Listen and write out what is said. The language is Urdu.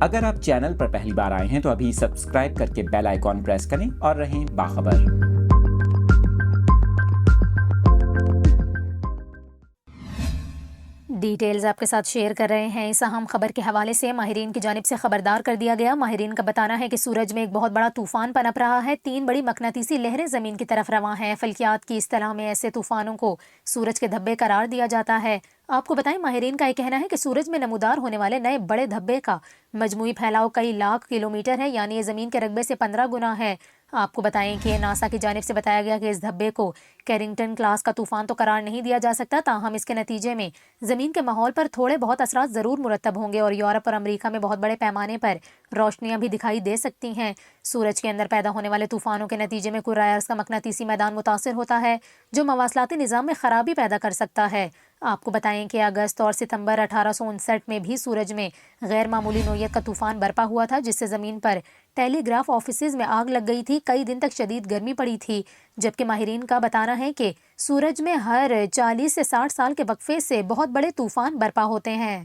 اگر آپ چینل پر پہلی بار آئے ہیں تو ابھی سبسکرائب کر کے بیل آئیکن پریس کریں اور رہیں باخبر۔ ڈیٹیلز آپ کے ساتھ شیئر کر رہے ہیں۔ اس اہم خبر کے حوالے سے ماہرین کی جانب سے خبردار کر دیا گیا۔ ماہرین کا بتانا ہے کہ سورج میں ایک بہت بڑا طوفان پنپ رہا ہے۔ 3 بڑی مقناطیسی لہریں زمین کی طرف رواں ہیں۔ فلکیات کی اصطلاح میں ایسے طوفانوں کو سورج کے دھبے قرار دیا جاتا ہے۔ آپ کو بتائیں، ماہرین کا یہ کہنا ہے کہ سورج میں نمودار ہونے والے نئے بڑے دھبے کا مجموعی پھیلاؤ کئی لاکھ کلومیٹر ہے، یعنی یہ زمین کے رقبے سے 15 گنا ہے۔ آپ کو بتائیں کہ ناسا کی جانب سے بتایا گیا کہ اس دھبے کو کیرنگٹن کلاس کا طوفان تو قرار نہیں دیا جا سکتا، تاہم اس کے نتیجے میں زمین کے ماحول پر تھوڑے بہت اثرات ضرور مرتب ہوں گے اور یورپ اور امریکہ میں بہت بڑے پیمانے پر روشنیاں بھی دکھائی دے سکتی ہیں۔ سورج کے اندر پیدا ہونے والے طوفانوں کے نتیجے میں کرۂ ارض کا مقناطیسی میدان متاثر ہوتا ہے، جو مواصلاتی نظام میں خرابی پیدا کر سکتا ہے۔ آپ کو بتائیں کہ اگست اور ستمبر 1859 میں بھی سورج میں غیر معمولی نوعیت کا طوفان برپا ہوا تھا، جس سے زمین پر ٹیلی گراف آفیسز میں آگ لگ گئی تھی۔ کئی دن تک شدید گرمی پڑی تھی، جبکہ ماہرین کا بتانا ہے کہ سورج میں ہر 40 سے 60 سال کے وقفے سے بہت بڑے طوفان برپا ہوتے ہیں۔